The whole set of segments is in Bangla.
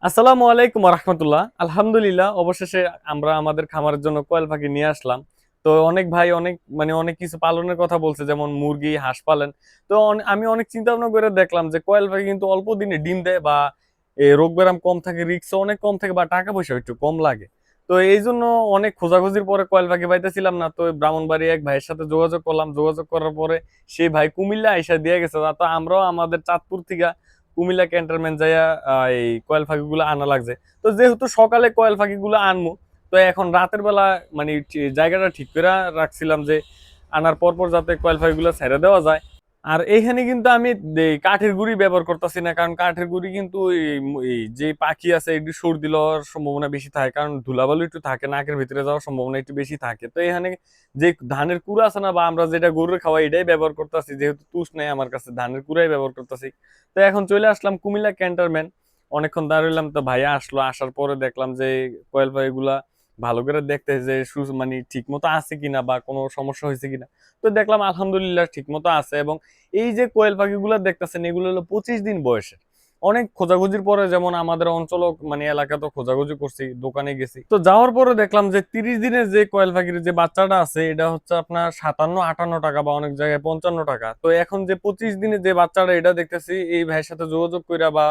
আসসালামু আলাইকুম রাহমাতুল্লাহ। আলহামদুলিল্লাহ, অবশেষে আমরা আমাদের খামারের জন্য কোয়েল পাখি নিয়ে আসলাম। তো অনেক ভাই অনেক কিছু পালনের কথা বলছে, যেমন মুরগি, হাঁস পালেন। তো আমি অনেক চিন্তা ভাবনা করে দেখলাম যে কোয়েল পাখি কিন্তু অল্প দিনে ডিম দেয়, বা রোগ ব্যারাম কম থাকে, রিস্ক অনেক কম থাকে, বা টাকা পয়সা একটু কম লাগে। তো এই জন্য অনেক খোঁজাখুঁজির পরে কোয়েল পাখি পাইতেছিলাম না। তো ব্রাহ্মণবাড়ি এক ভাইয়ের সাথে যোগাযোগ করলাম। যোগাযোগ করার পরে সেই ভাই কুমিল্লা আইসা দিয়ে গেছে। তো আমরাও আমাদের চাঁদপুর থেকে কুমিল্লা ক্যান্টনমেন্ট যাইয়া এই কয়েল পাখিগুলো আনা লাগছে। তো যেহেতু সকালে কয়েল পাখিগুলো আনমু, তো এখন রাতের বেলা মানে জায়গাটা ঠিক করে রাখছিলাম যে আনার পর যাতে কয়েল পাখিগুলো ছেড়ে দেওয়া যায়। আর এইখানে কিন্তু আমি এই কাঠের গুঁড়ি ব্যবহার করতেছি না, কারণ কাঠের গুঁড়ি কিন্তু এই যে পাখি আছে একটু সর্দি লওয়ার সম্ভাবনা বেশি থাকে, কারণ ধুলাবালু একটু থাকে, নাকের ভিতরে যাওয়ার সম্ভাবনা একটু বেশি থাকে। তো এখানে যে ধানের কুড়া আছে না, বা আমরা যেটা গরুর খাওয়াই, এটাই ব্যবহার করতেছি, যেহেতু তুষ নেই আমার কাছে, ধানের কুড়াই ব্যবহার করতেছি। তো এখন চলে আসলাম কুমিল্লা ক্যান্টনমেন্ট। অনেকক্ষণ দাঁড়াইলাম, তো ভাইয়া আসলো। আসার পরে দেখলাম যে কয়েল পাখিগুলা ভালো করে দেখতে যে মানে ঠিক মতো আছে কিনা, বা কোনো সমস্যা হয়েছে কিনা। তো দেখলাম আলহামদুলিল্লাহ ঠিক মতো আছে। এবং এই যে কোয়েল পাখিগুলো দেখতেছেন, এগুলো হলো 25 দিন বয়সের। অনেক খোঁজাখুঁজির পরে, যেমন আমাদের অঞ্চল মানে এলাকা তো খোঁজাখুঁজি করছি, দোকানে গেছি, তো যাওয়ার পরে দেখলাম যে 30 দিনের যে কোয়েল পাখির যে বাচ্চাটা আছে, এটা হচ্ছে আপনার 57-58 টাকা, বা অনেক জায়গায় 55 টাকা। তো এখন যে 25 দিনের যে বাচ্চাটা, এটা দেখতেছি এই ভাইয়ের সাথে যোগাযোগ কইরা, বা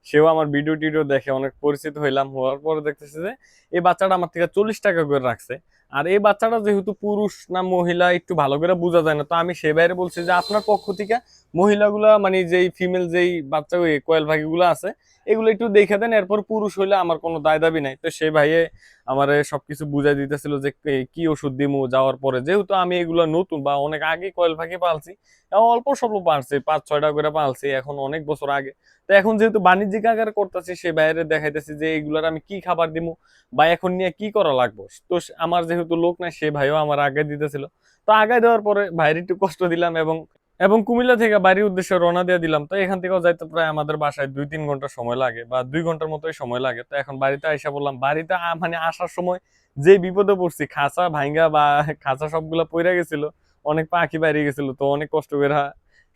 সেও আমার ভিডিও টিডিও দেখে অনেক পরিচিত হইলাম। হওয়ার পরে দেখতেছি যে এই বাচ্চাটা আমার থেকে 40 টাকা করে রাখছে। আর এই বাচ্চাটা যেহেতু পুরুষ না মহিলা একটু ভালো করে বোঝা যায় না, তো আমি সে বাইরে বলছি যে আপনার পক্ষ থেকে মহিলাগুলা মানে যেই ফিমেল যেই বাচ্চা ওই কোয়েল পাখিগুলো আছে, এগুলো একটু দেখে দেন, এরপর পুরুষ হইলে আমার কোনো দায় দাবি নাই। তো সেই ভাইয়ে আমার সবকিছু বুঝাই দিতেছিল যে কি ওষুধ দিমু যাওয়ার পরে, যেহেতু আমি এগুলো নতুন বা অনেক আগে কোয়েল পাখি পালছি, এবং অল্প স্বল্প পালছি, 5-6টা করে পালছি এখন অনেক বছর আগে। তো এখন যেহেতু বাণিজ্যিক আকারে করতেছি, সে বাইরে দেখাইতেছি যে এইগুলার আমি কি খাবার দিমু, বা এখন নিয়ে কি করা লাগবে। তো আমার যেহেতু লোক নাই, সে ভাইও আমার আগে দিতেছিল। তো আগে দেওয়ার পরে ভাইয়ের একটু কষ্ট দিলাম, এবং এবং কুমিল্লা থেকে বাড়ির উদ্দেশ্যে রওনা দিয়ে দিলাম। তো এখান থেকেও যাইতে প্রায় আমাদের বাসায় 2-3 ঘন্টা সময় লাগে, বা 2 ঘন্টার মতোই সময় লাগে। তো এখন বাড়িতে আইসা বললাম, বাড়িতে মানে আসার সময় যে বিপদে পড়ছি, খাঁচা ভাঙ্গা বা খাঁচা সবগুলা পইরা গেছিল, অনেক পাখি বাইরে গেছিল। তো অনেক কষ্ট করে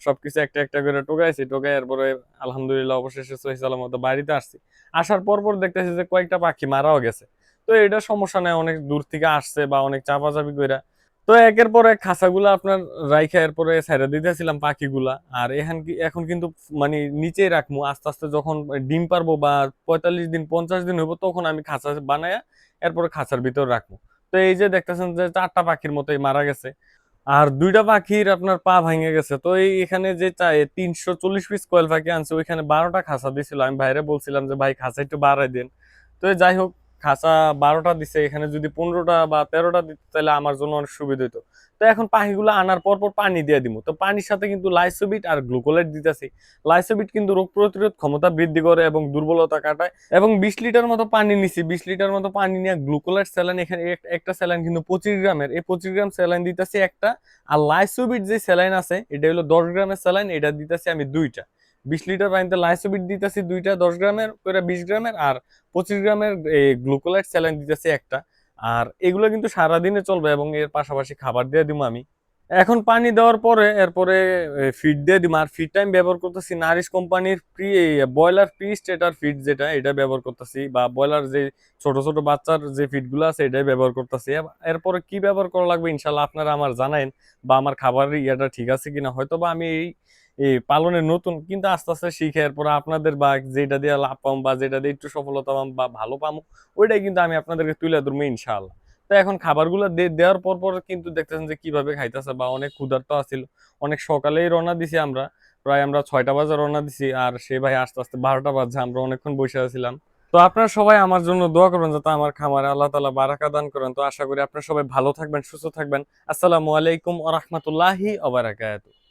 সবকিছু একটা একটা করে টোকাইছি, টোকাই এরপরে আলহামদুলিল্লাহ অবশেষে সহিহ সালামত বাড়িতে আসছি। আসার পর দেখতেছি যে কয়েকটা পাখি মারাও গেছে। তো এটা সমস্যা নাই, অনেক দূর থেকে আসছে বা অনেক চাপাচাপি কইরা। তো একের পর এক খাঁচাগুলা আপনার রাইখা এরপরে ছেড়ে দিতেছিলাম পাখিগুলা। আর এখন কিন্তু মানে নিচেই রাখবো, আস্তে আস্তে যখন ডিম পারবো, বা 45 দিন 50 দিন হইব, তখন আমি খাঁচা বানায়া এরপরে খাঁচার ভিতর রাখবো। তো এই যে দেখতেছেন যে 4টা পাখির মতোই মারা গেছে। আর 2টা পাখির আপনার পা ভেঙে গেছে। তো এখানে যে 340 পিস কোয়েল পাখি আনছে, ওইখানে 12টা খাঁচা দিছিল। আমি ভাইরে বলছিলাম যে ভাই খাঁচা একটু বাড়াই দেন। তো যাই হোক, খাঁচা 12টা দিছে, এখানে যদি 15টা বা 13টা দিত তাহলে আমার জন্য অনেক সুবিধা হতো। তো এখন পাখিগুলো আনার পর পানি দিয়ে দিব। তো পানির সাথে কিন্তু লাইসোবিট আর গ্লুকোলাইট দিতেছি। লাইসোবিট কিন্তু রোগ প্রতিরোধ ক্ষমতা বৃদ্ধি করে এবং দুর্বলতা কাটায়। এবং 20 লিটার মতো পানি নিছি, 20 লিটার মতো পানি নিয়ে গ্লুকোলাইট স্যালাইন, এখানে একটা স্যালাইন কিন্তু 25 গ্রামের, এই 25 গ্রাম স্যালাইন দিতেছি একটা। আর লাইসোবিট যে স্যালাইন আছে, এটা হলো 10 গ্রামের স্যালাইন, এটা দিতেছি আমি 2টা। 20 লিটার পানিতে লাইসোবিট দিতেছি 2টা 10 গ্রামের করে, 20 গ্রামের। আর 25 গ্রামের গ্লুকোলাইট স্যালাইন দিতেছি একটা। আর এগুলো কিন্তু সারাদিনে চলবে, এবং এর পাশাপাশি খাবার দিয়ে দিব আমি। এখন পানি দেওয়ার পরে এরপরে ফিড দিয়ে দিব। আর ফিডটা আমি ব্যবহার করতেছি নারিশ কোম্পানির ব্রয়লার প্রি স্টেটার ফিড, যেটা এটা ব্যবহার করতেছি, বা ব্রয়লার যে ছোট ছোট বাচ্চার যে ফিড গুলো আছে, এটাই ব্যবহার করতেছি। এরপরে কি ব্যবহার করা লাগবে ইনশাল্লাহ আপনারা আমার জানাইন, বা আমার খাবারের ইয়াটা ঠিক আছে কিনা। হয়তো বা আমি এই এই পালনের নতুন, কিন্তু আস্তে আস্তে শিখে এরপরে আপনাদের, বা যেটা দিয়ে লাভ পাম, বা যেটা দিয়ে একটু সফলতা পাম বা ভালো পামো, ওইটাই কিন্তু আমি আপনাদেরকে তুলে ধরবো ইনশাআল্লাহ। তো এখন খাবারগুলো দেওয়ার পর কিন্তু দেখতেছেন যে কিভাবে খাইতেছে, বা অনেক ক্ষুধার্ত আছিল। অনেক সকালেই রওনা দিছি আমরা, প্রায় আমরা 6টা বাজে রওনা দিছি। আর সে ভাই আস্তে আস্তে 12টা বাজে, আমরা অনেকক্ষণ বসে আছিলাম। তো আপনারা সবাই আমার জন্য দোয়া করবেন, যাতে আমার খামারে আল্লাহ তাআলা বারাকা দান করেন। তো আশা করি আপনারা সবাই ভালো থাকবেন, সুস্থ থাকবেন। আসসালামু আলাইকুম ওয়া রাহমাতুল্লাহি ওয়া বারাকাতুহু।